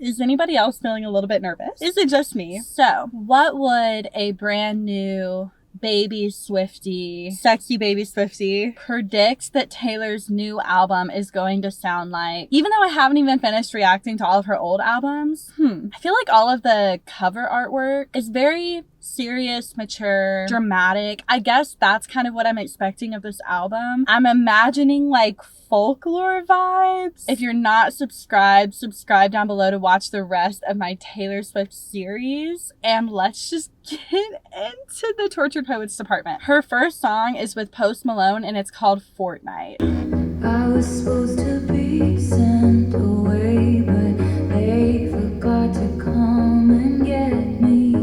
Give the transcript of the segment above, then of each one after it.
Is anybody else feeling a little bit nervous? Is it just me? So, what would a brand new baby Swiftie, sexy baby Swiftie, predict that Taylor's new album is going to sound like? Even though I haven't even finished reacting to all of her old albums, I feel like all of the cover artwork is very serious, mature, dramatic. I guess that's kind of what I'm expecting of this album. I'm imagining like folklore vibes. If you're not subscribed, subscribe down below to watch the rest of my Taylor Swift series. And let's just get into the Tortured Poets department. Her first song is with Post Malone and it's called Fortnight. I was supposed to be sent away, but they forgot to come and get me.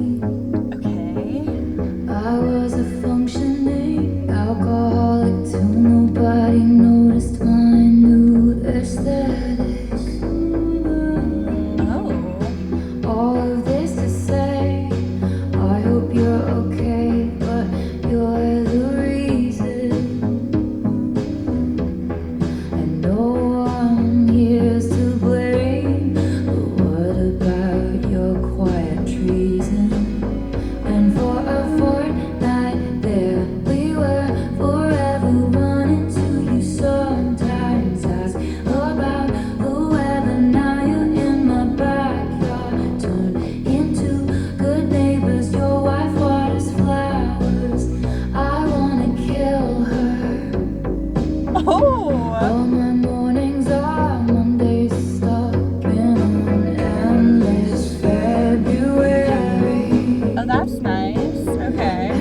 I was a functioning alcoholic till nobody noticed my new aesthetics. Oh. All of this to say, I hope you're okay, but you're the reason. And no one here's to blame, but what about your quiet treason? And for a fortnight there we were, forever running to you. Sometimes ask about the weather. Now you're in my backyard, turned into good neighbors. Your wife waters flowers. I wanna kill her. Oh. All my mornings are Mondays, stuck in an endless February. Oh, that's nice. Okay.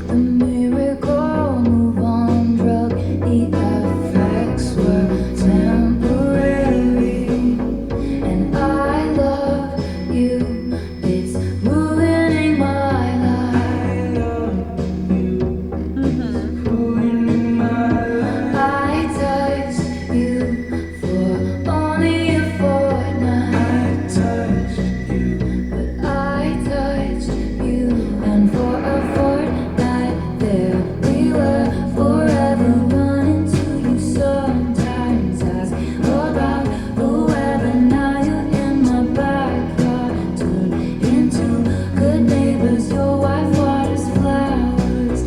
The miracle move on drug, the effects were temporary. And I love you, it's ruining my life. I touched you for only a fortnight. But I touched you, and for a fortnight there we were, forever running to you. Sometimes ask about the weather. Now you're in my backyard, turned into good neighbors. Your wife waters flowers.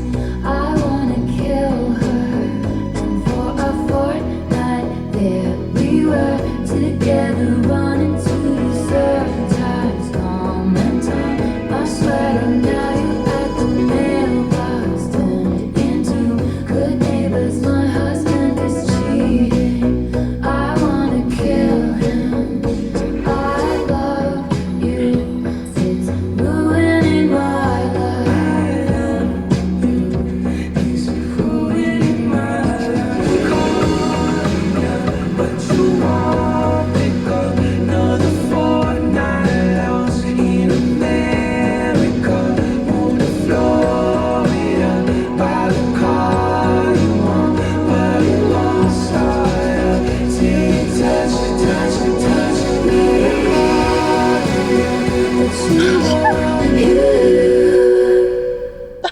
I wanna kill her. And for a fortnight there we were, together running to you. Sometimes comment on my sweater. Now you're at the mailbox, turned into good neighbors. My husband is cheating. I wanna kill him. I love you, it's ruining my life. It's ruining my life. But you won't pick up another fortnight else in America. Move to Florida, buy the car you want, but it won't start till you touch me. But you want you.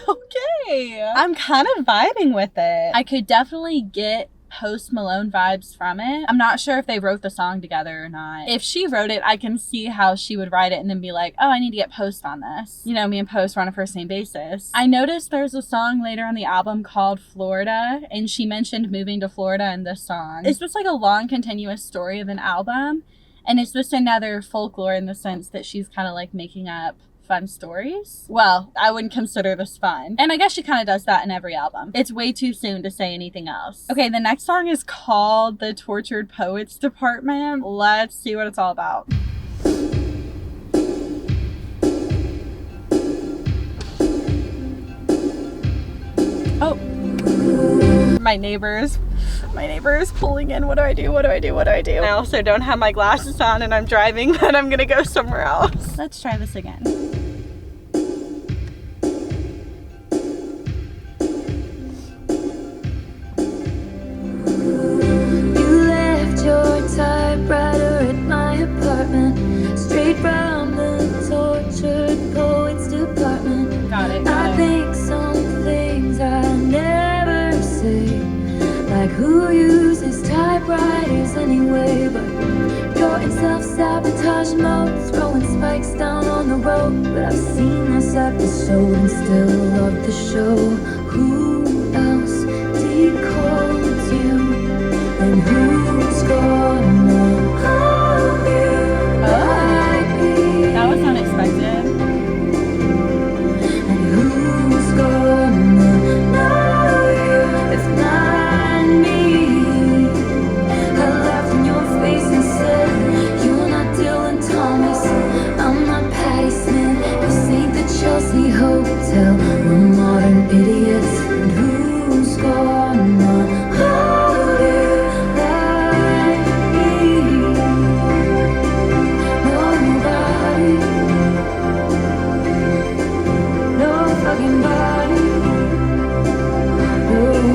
Okay. I'm kind of vibing with it. I could definitely get Post Malone vibes from it. I'm not sure if they wrote the song together or not. If she wrote it, I can see how she would write it and then be like, oh, I need to get Post on this. You know, me and Post were on a first name basis. I noticed there's a song later on the album called Florida, and she mentioned moving to Florida in this song. Is this like a long continuous story of an album? And is this another folklore in the sense that she's kind of like making up fun stories? Well, I wouldn't consider this fun. And I guess she kind of does that in every album. It's way too soon to say anything else. Okay, the next song is called The Tortured Poets Department. Let's see what it's all about. Oh, my neighbors pulling in. What do I do? I also don't have my glasses on and I'm driving, but I'm gonna go somewhere else. Let's try this again. You left your typewriter at my apartment, straight from the Tortured Poets Department. Got it. I think some things I never say, like who uses typewriters anyway, but you're in self-sabotage mode. throwing spikes down on the road. But I've seen this episode and still love the show. Who else decodes you? And who's gonna hold you like me? That was unexpected. And who's gonna know you if not me? I laughed in your face and said, you're not Dylan Thomas, I'm not Patti Smith. This ain't the Chelsea Hotel, we're modern idiots. And who's gonna hold you like me? Nobody. No fucking body. Nobody.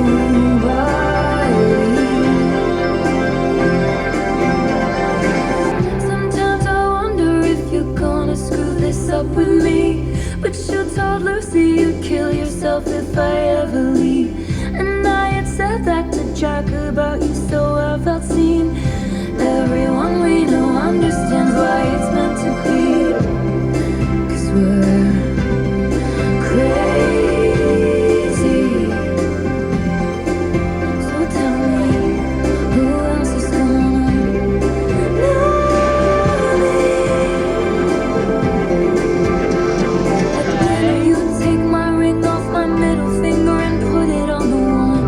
Sometimes I wonder if you're gonna screw this up with me. But you told Lucy you'd kill yourself if I ever leave. And I had said that to Jack about you, so I felt seen. Everyone we know understands why it's meant to be. 'Cause we're crazy. So tell me, who else is gonna know me? You take my ring off my middle finger and put it on the one.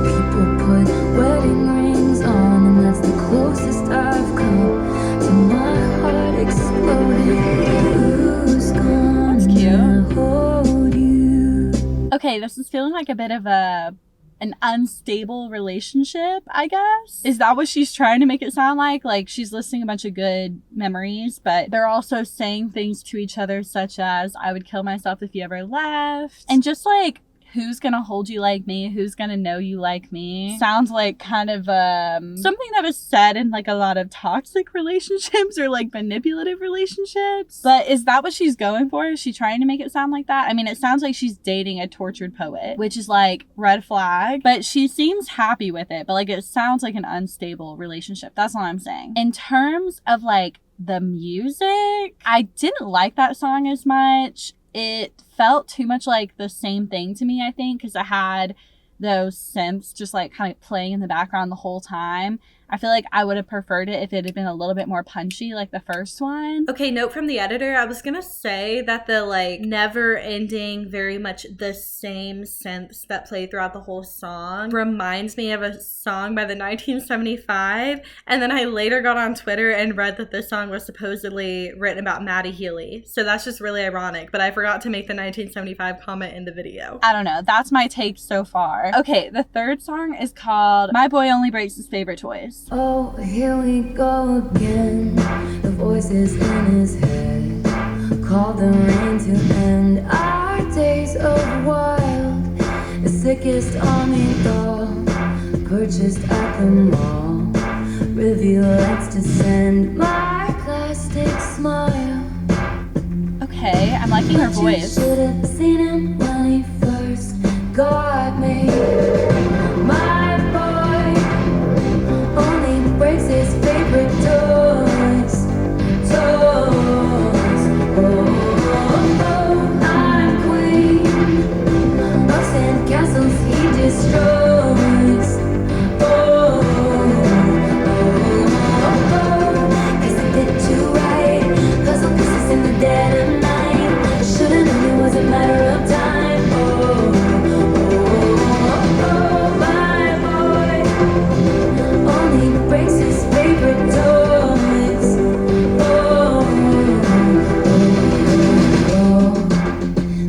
People put wedding rings on, and that's the closest I've come to my heart exploding. Who's That's cute. gonna hold you? Okay, this is feeling like a bit of an unstable relationship, I guess. Is that what she's trying to make it sound like? Like she's listing a bunch of good memories, but they're also saying things to each other such as, I would kill myself if you ever left. And just like, who's gonna hold you like me? Who's gonna know you like me? Sounds like kind of something that is said in like a lot of toxic relationships or like manipulative relationships. But is that what she's going for? Is she trying to make it sound like that? I mean, it sounds like she's dating a tortured poet, which is like red flag, but she seems happy with it. But like, it sounds like an unstable relationship. That's what I'm saying. In terms of like the music, I didn't like that song as much. It felt too much like the same thing to me, I think, because I had those synths just like kind of playing in the background the whole time. I feel like I would have preferred it if it had been a little bit more punchy like the first one. Okay, note from the editor. I was gonna say that the like never ending, very much the same synths that play throughout the whole song reminds me of a song by the 1975. And then I later got on Twitter and read that this song was supposedly written about Maddie Healy. So that's just really ironic, but I forgot to make the 1975 comment in the video. I don't know. That's my take so far. Okay, the third song is called My Boy Only Breaks His Favorite Toys. Oh, here we go again. The voices in his head call the rain to end our days of wild. The sickest army doll purchased at the mall. Reveal lights to send my plastic smile. Okay, I'm liking her voice. You should have seen him when he first got me. My boy only breaks his favorite toys. Toys. Oh, I'm queen of sandcastles he destroys. Oh, 'cause it did too right. Puzzle pieces in the dead of night. Should've known it was a matter of time. My boy only breaks his favorite toys.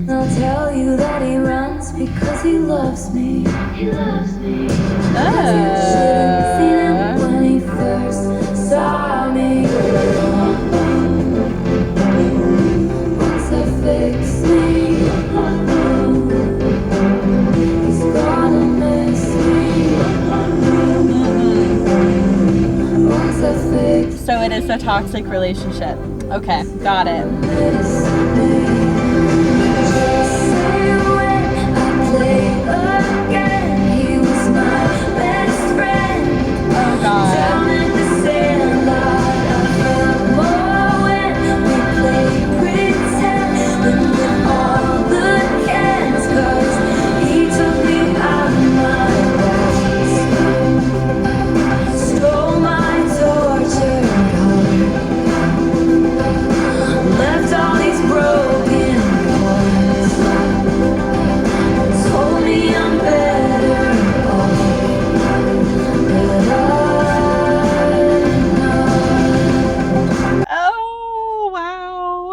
They'll tell you that he runs because he loves me. He loves me. Cause you should have seen him when he first saw me. Once I fix me, he's gonna miss me. Once I fix So it is a toxic relationship. Okay, got it. miss me. Just say when I play again, he was my best friend. Oh God. Down at the sandlot, I felt more when we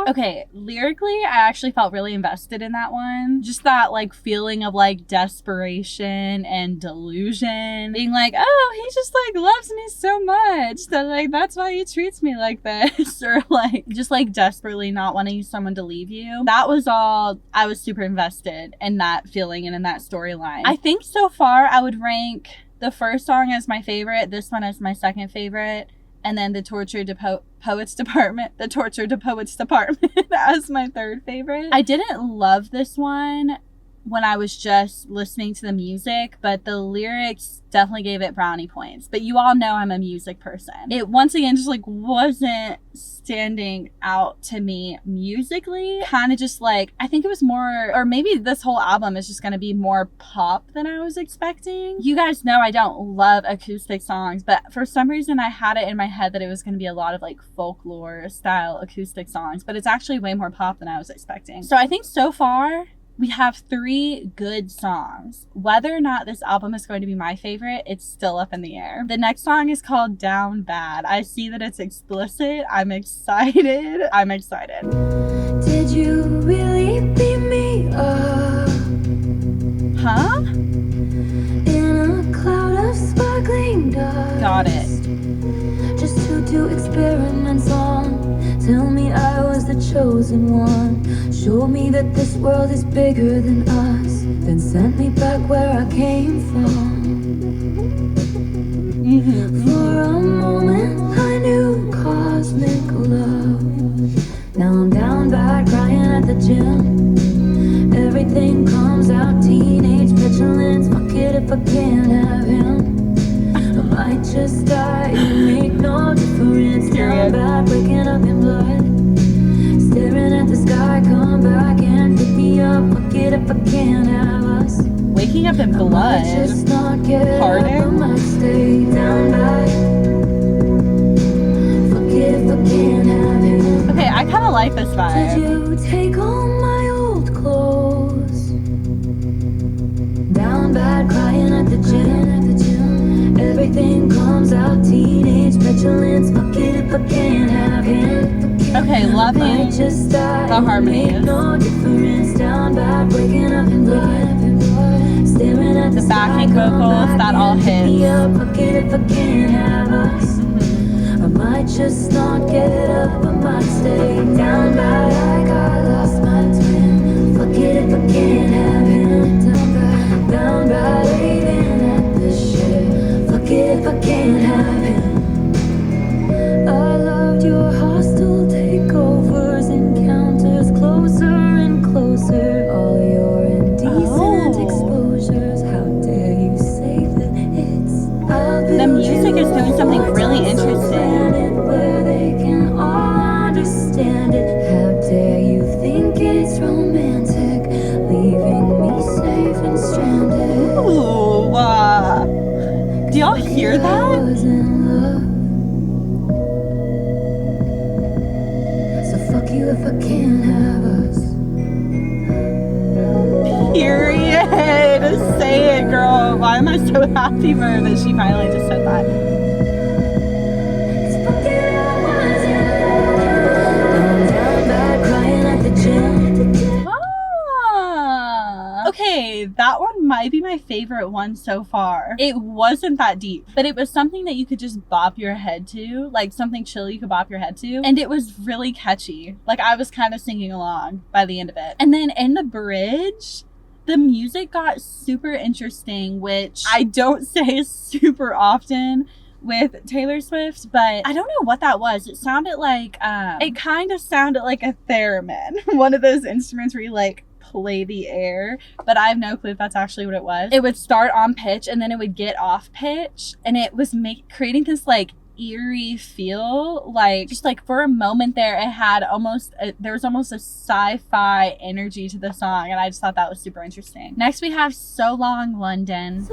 Okay, lyrically, I actually felt really invested in that one. Just that like feeling of like desperation and delusion. Being like, oh, he just like loves me so much that like that's why he treats me like this. Or like just like desperately not wanting someone to leave you. That was all. I was super invested in that feeling and in that storyline. I think so far I would rank the first song as my favorite, this one as my second favorite, and then the Tortured Poets Department as my third favorite. I didn't love this one when I was just listening to the music, but the lyrics definitely gave it brownie points. But you all know I'm a music person. It once again just like wasn't standing out to me musically. Kind of just like, I think it was more, or maybe this whole album is just going to be more pop than I was expecting. You guys know I don't love acoustic songs, but for some reason I had it in my head that it was going to be a lot of like folklore style acoustic songs, but it's actually way more pop than I was expecting. So I think so far we have 3 good songs. Whether or not this album is going to be my favorite, it's still up in the air. The next song is called Down Bad. I see that it's explicit. I'm excited. Did you really beat me up? Huh? In a cloud of sparkling dust. Got it. Just to do experiments on. Tell me I was the chosen one. Show me that this world is bigger than us. Then sent me back where I came from. For a moment I knew cosmic love. Now I'm down bad crying at the gym. Everything comes out, teenage petulance. Fuck it if I can't have him. I might just die, it make no difference. Down bad, waking up in blood. Staring at the sky, come back and pick me up. Fuck it if I can't have us. Waking up in blood. Just not get Pardon? up, I might stay down bad. Fuck it if I can't have him. Okay, I kind of like this vibe. Did you take all my old clothes? Down bad, crying at the gym. Everything comes out, teenage petulance. Fuck it if I can't have him. Okay, loving the harmonies. No difference, down bad, waking up in blood. Staring at The backing vocals, that all hits. Fuck it if I can't have us. I might just not get up, I might stay down bad. I got lost my twin. Fuck it if I can't have him. Down bad, waving at the ship. Fuck it if I can't have him. I loved your hostile takeovers, encounters, closer and closer. All your indecent exposures. How dare you say that it's The music is doing something really interesting. where they can all understand it. How dare you think it's romantic, leaving me safe and stranded. Ooh, do y'all hear I that? was in love. So fuck you if I can't have us. Period. Say it, girl. Why am I so happy for her that she finally just said that? It's fucking was in love. I'm down bad crying at the gym. Okay, that one might be my favorite one so far. It wasn't that deep, but it was something that you could just bop your head to, like something chill you could bop your head to, and it was really catchy. Like I was kind of singing along by the end of it. And then in the bridge, the music got super interesting, which I don't say super often with Taylor Swift, but I don't know what that was. It sounded like, it kind of sounded like a theremin. One of those instruments where you like play the air, but I have no clue if that's actually what it was. It would start on pitch and then it would get off pitch, and it was creating this like eerie feel, like just like for a moment there it had there was almost a sci-fi energy to the song, and I just thought that was super interesting. Next we have So Long London.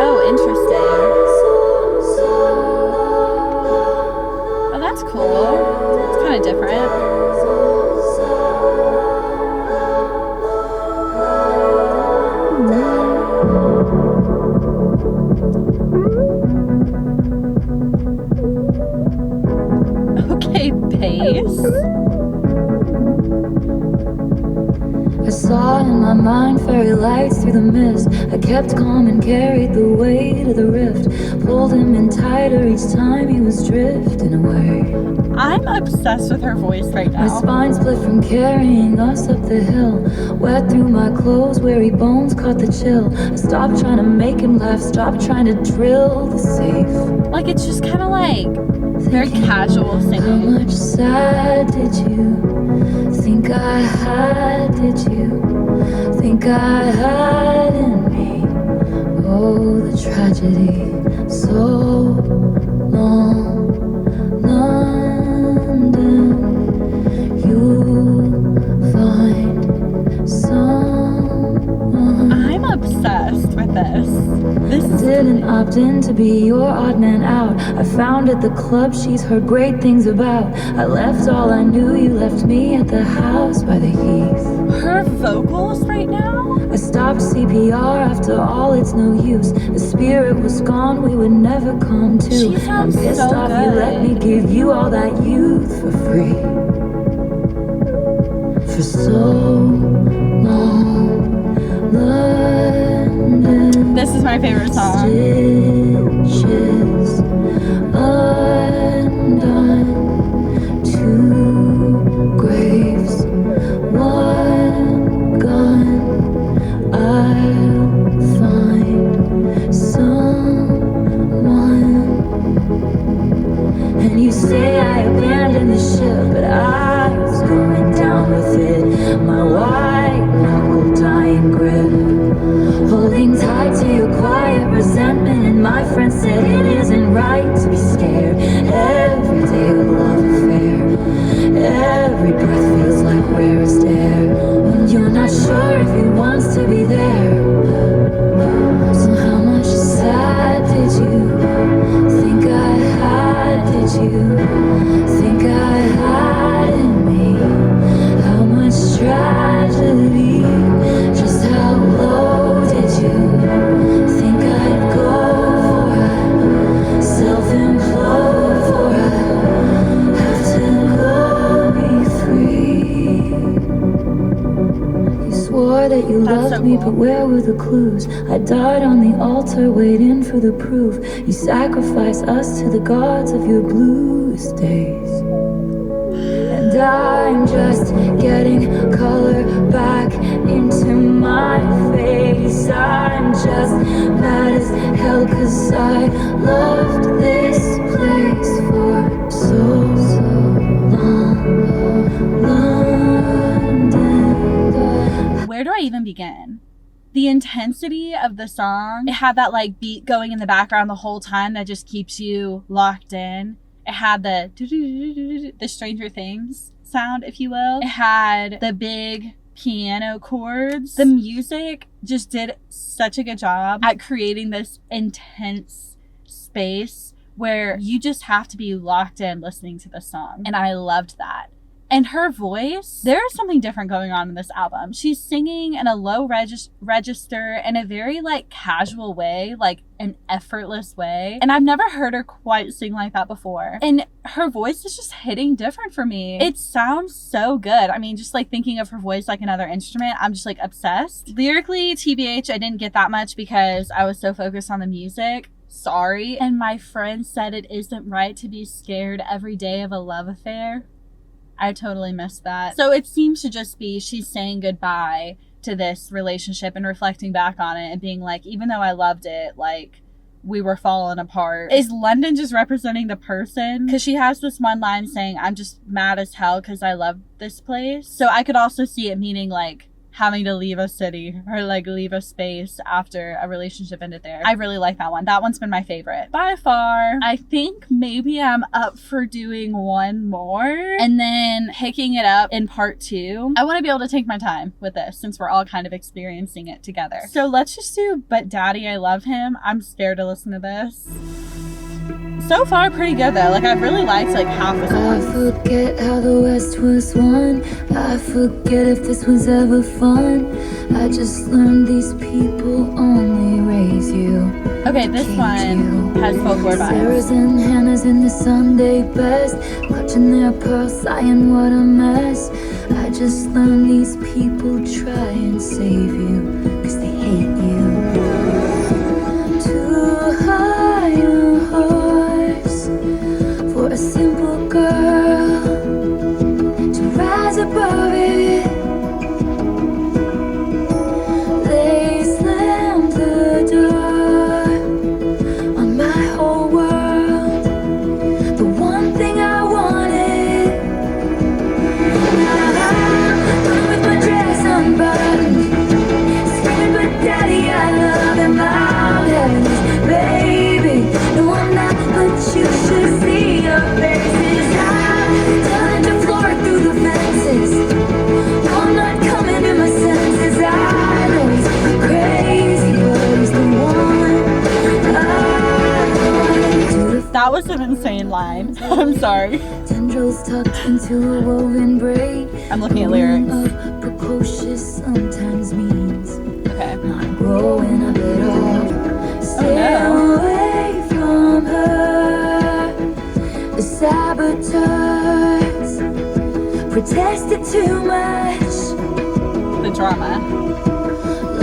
Oh, interesting. Oh, that's cool. It's kind of different. I saw in my mind fairy lights through the mist. I kept calm and carried the weight of the rift. Pulled him in tighter each time he was drifting away. I'm obsessed with her voice right now. My spine split from carrying us up the hill. Wet through my clothes, weary bones caught the chill. I stopped trying to make him laugh, stopped trying to drill the safe. Like, it's just kind of like very casual singing. How much sad did you think I had? Did you think I had in me? Oh, the tragedy. So long, London. You find someone. I'm obsessed with this. This is Didn't opt in to be your odd man out. I found at the club she's heard great things about. I left all I knew, you left me at the house by the heath. her vocals right now. I stopped CPR after all, it's no use. The spirit was gone, we would never come to. She sounds I'm pissed so off good. you let me give you all that youth for free. For so long, London. This is my favorite song. Stitches undone, two graves, one gun. I'll find someone. And you say I abandoned the ship, but I was going down with it. My white knuckle dying grip, holding tight to your quiet resentment. And my friend said it isn't right to be scared. Every day a love affair, every breath feels like rarest air. When you're not sure if he wants to be there. So how much sad did you think I had? Did you think I had in me? How much tragedy? Just how low did you think I'd go for? I self-implode for I have to go be free. You swore that you That's loved so me, cool. but where were the clues? I died on the altar waiting for the proof. You sacrificed us to the gods of your bluest days. And I'm just getting color back into my face. I'm just mad as hell 'cause I loved this place for so long. London. Where do I even begin? The intensity of the song, it had that like beat going in the background the whole time that just keeps you locked in. It had the Stranger Things sound, if you will. It had the big piano chords. The music just did such a good job at creating this intense space where you just have to be locked in listening to the song. And I loved that. And her voice, there is something different going on in this album. She's singing in a low register in a very like casual way, like an effortless way. And I've never heard her quite sing like that before. And her voice is just hitting different for me. It sounds so good. I mean, just like thinking of her voice like another instrument, I'm just like obsessed. Lyrically, TBH, I didn't get that much because I was so focused on the music. Sorry. And my friend said it isn't right to be scared every day of a love affair. I totally missed that. So it seems to just be she's saying goodbye to this relationship and reflecting back on it and being like, even though I loved it, like, we were falling apart. Is London just representing the person? Because she has this one line saying, I'm just mad as hell because I love this place. So I could also see it meaning like having to leave a city or like leave a space after a relationship ended there. I really like that one. That one's been my favorite by far. I think maybe I'm up for doing one more and then picking it up in part 2. I want to be able to take my time with this since we're all kind of experiencing it together. So let's just do But Daddy I Love Him. I'm scared to listen to this. So far, pretty good though. Like, I've really liked like half the I songs. forget how the West was won. I forget if this was ever fun. I just learned these people only raise you. Okay, this one has folklore Sarah's vibes. and Hannah's in the Sunday best, clutching their pearls, sighing what a mess. I just learned these people try and save you, cause they hate you. Too high a horse for a simple girl to rise above it. They slammed the door on my whole world, the one thing I wanted. Now I'm with my dress unbuttoned, screaming, but daddy, I love him. I'm heaven's baby. No, I'm not, but you should see your faces. I'm telling to floor through the fences. No, I'm not coming to my senses. I know he's crazy, but he's the one I want. That was an insane line. I'm sorry. Tendrils tucked into a woven braid. I'm looking at lyrics. Precocious sometimes means Okay. not growing up at all. Stay no. away from her. The saboteurs protested too much. The drama.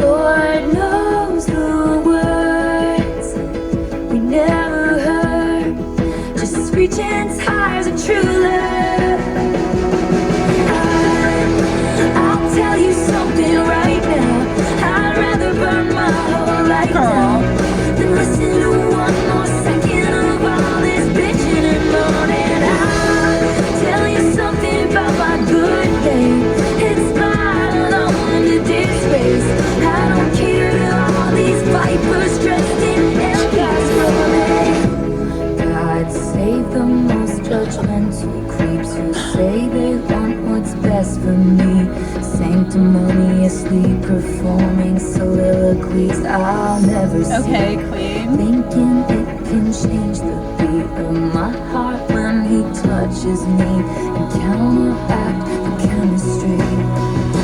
Lord knows the words we never heard. Just reaching as high as a true love. I'll tell you something right now. I'd rather burn my whole life down than listen to one more second of all this bitching and moaning. I'll tell you something about my good name. It's mine and I'm to disgrace. I don't care to all these vipers dressed in empires running. God save the most judgmental creeps who say they want what's best for me, sanctimoniously performing soliloquies I'll never see. Okay, queen. Thinking it can change the beat of my heart when he touches me and counteract the chemistry.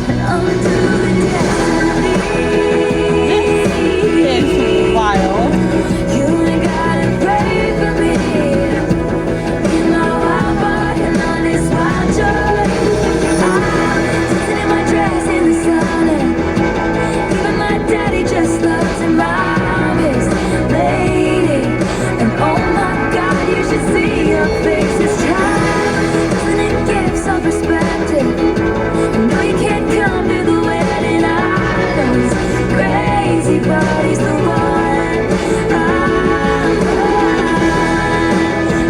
And undo the destiny. This is wild. You ain't gotta pray for me. In my wild body and on this wild joy. I'm sitting in my dress in the sun and even my daddy just loves him. I'm his lady. And oh my God, you should see your face. This time, isn't it gifts of perspective? You know you can't come to the wedding. I know he's crazy, but he's the one I want.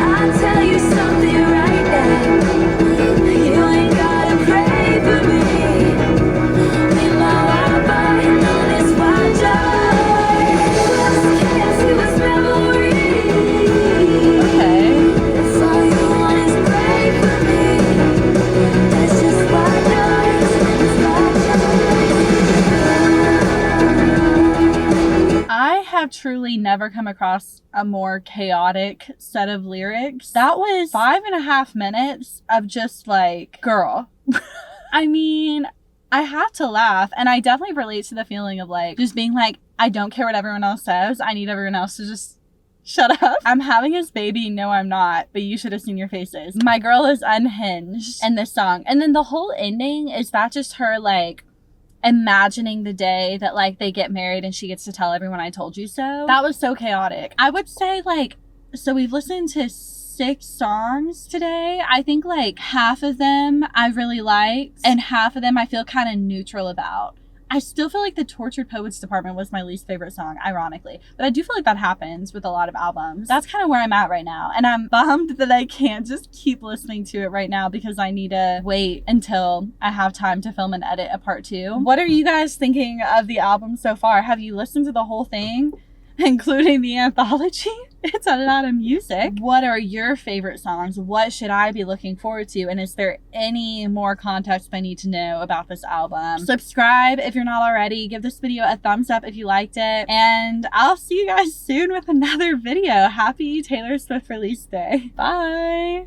I'll tell you something right now. You ain't gotta pray for me. In my wild body and on this wild joy. It was chaos, it was revelry. Okay. If all you want is pray for me, that's just wild noise. It's wild joy. I have truly never come across a more chaotic set of lyrics. That was 5.5 minutes of just like, girl. I mean, I have to laugh, and I definitely relate to the feeling of like just being like, I don't care what everyone else says. I need everyone else to just shut up. I'm having his baby. No, I'm not. But you should have seen your faces. My girl is unhinged in this song. And then the whole ending, is that just her like imagining the day that like they get married and she gets to tell everyone I told you so? That was so chaotic. I would say like, so we've listened to 6 songs today. I think like half of them I really liked and half of them I feel kind of neutral about. I still feel like the Tortured Poets Department was my least favorite song, ironically. But I do feel like that happens with a lot of albums. That's kind of where I'm at right now. And I'm bummed that I can't just keep listening to it right now because I need to wait until I have time to film and edit a part 2. What are you guys thinking of the album so far? Have you listened to the whole thing, including the anthology? It's a lot of music. What are your favorite songs? What should I be looking forward to? And is there any more context I need to know about this album? Subscribe if you're not already. Give this video a thumbs up if you liked it. And I'll see you guys soon with another video. Happy Taylor Swift release day. Bye.